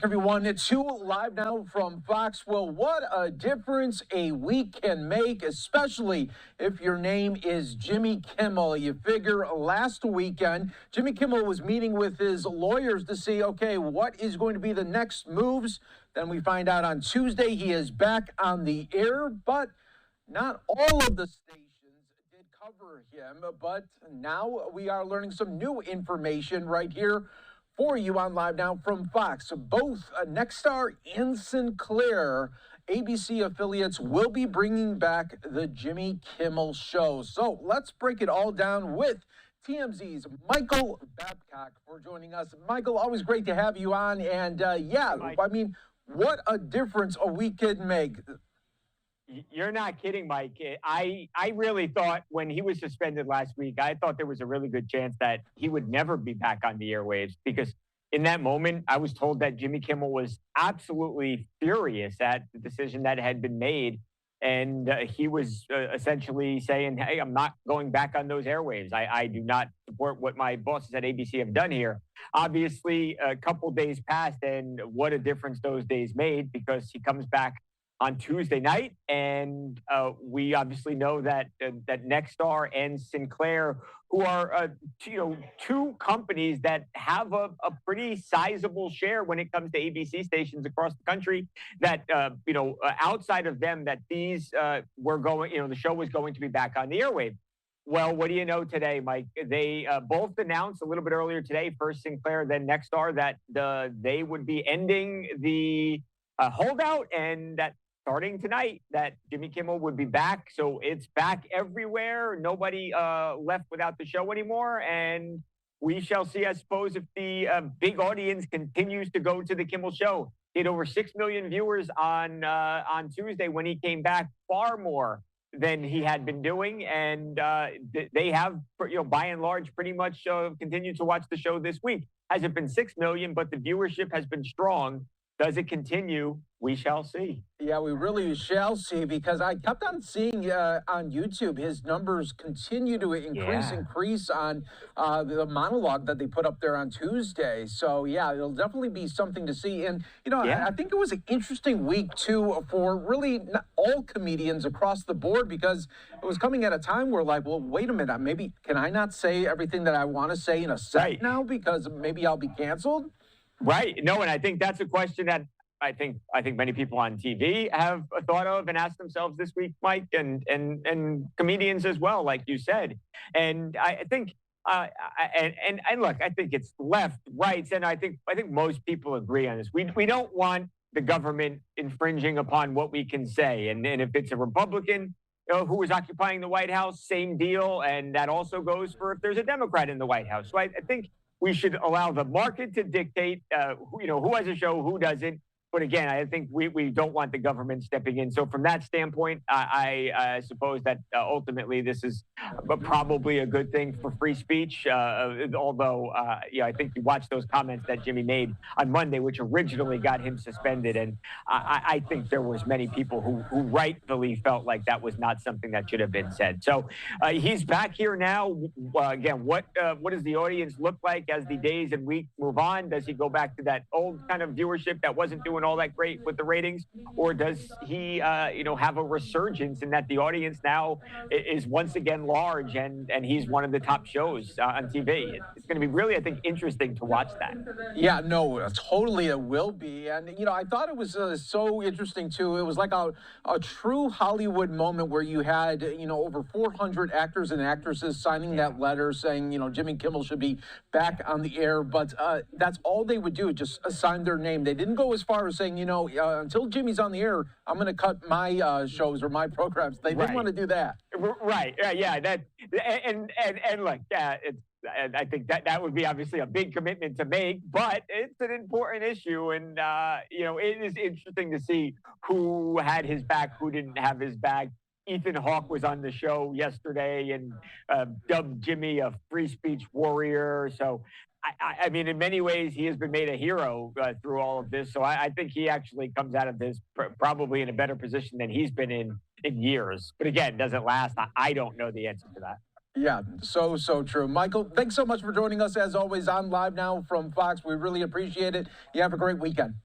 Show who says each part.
Speaker 1: everyone. It's live now from Fox. Well, what a difference a week can make, especially if your name is Jimmy Kimmel. You figure last weekend, Jimmy Kimmel was meeting with his lawyers to see, okay, what is going to be the next moves. Then we find out on Tuesday he is back on the air, but not all of the stations did cover him. But now we are learning some new information right here for you on Live Now from Fox. Both Nexstar and Sinclair ABC affiliates will be bringing back the Jimmy Kimmel Show. So let's break it all down with TMZ's Michael Babcock for joining us. Michael, always great to have you on. And I mean, what a difference a week can make.
Speaker 2: You're not kidding, Mike. I really thought when he was suspended last week, I thought there was a really good chance that he would never be back on the airwaves, because in that moment, I was told that Jimmy Kimmel was absolutely furious at the decision that had been made. And he was essentially saying, hey, I'm not going back on those airwaves. I do not support what my bosses at ABC have done here. Obviously, a couple days passed, and what a difference those days made, because he comes back on Tuesday night, and we obviously know that that Nexstar and Sinclair, who are two companies that have a pretty sizable share when it comes to ABC stations across the country, that outside of them, that these were going, the show was going to be back on the airwave. Well, what do you know today, Mike? They both announced a little bit earlier today, first Sinclair, then Nexstar, that they would be ending the holdout, and that starting tonight, that Jimmy Kimmel would be back. So it's back everywhere. Nobody left without the show anymore. And we shall see, I suppose, if the big audience continues to go to the Kimmel Show. He had over 6 million viewers on Tuesday when he came back, far more than he had been doing. And they have, by and large, pretty much continued to watch the show this week. Hasn't been 6 million, but the viewership has been strong. Does it continue? We shall see.
Speaker 1: Yeah, we really shall see, because I kept on seeing on YouTube his numbers continue to increase on the monologue that they put up there on Tuesday. So, yeah, it'll definitely be something to see. And, I think it was an interesting week, too, for really not all comedians across the board, because it was coming at a time where, like, well, wait a minute, maybe can I not say everything that I want to say in a set now, because maybe I'll be canceled?
Speaker 2: Right. No, and I think that's a question that I think many people on TV have thought of and asked themselves this week, Mike, and comedians as well, like you said. And I think and look, I think it's left, right, and I think most people agree on this. We don't want the government infringing upon what we can say, and if it's a Republican who is occupying the White House, same deal, and that also goes for if there's a Democrat in the White House. So I think we should allow the market to dictate, who has a show, who doesn't. But again, I think we don't want the government stepping in. So from that standpoint, I suppose that ultimately this is probably a good thing for free speech. Although, I think you watched those comments that Jimmy made on Monday, which originally got him suspended. And I think there was many people who rightfully felt like that was not something that should have been said. So he's back here now. Again, what does the audience look like as the days and weeks move on? Does he go back to that old kind of viewership that wasn't doing all that great with the ratings, or does he have a resurgence in that the audience now is once again large, and he's one of the top shows on TV? It's going to be really, I think, interesting to watch that.
Speaker 1: Yeah, no, totally it will be. And I thought it was so interesting too. It was like a true Hollywood moment where you had over 400 actors and actresses signing that letter saying Jimmy Kimmel should be back on the air, but that's all they would do, just sign their name. They didn't go as far as saying, until Jimmy's on the air, I'm going to cut my shows or my programs. They didn't want to do that.
Speaker 2: Right. Yeah. And look, I think that would be obviously a big commitment to make, but it's an important issue. And, it is interesting to see who had his back, who didn't have his back. Ethan Hawke was on the show yesterday and dubbed Jimmy a free speech warrior. So, I mean, in many ways, he has been made a hero through all of this. So I think he actually comes out of this probably in a better position than he's been in years. But again, does it last? I don't know the answer to that.
Speaker 1: Yeah, so true. Michael, thanks so much for joining us, as always, on Live Now from Fox. We really appreciate it. You have a great weekend.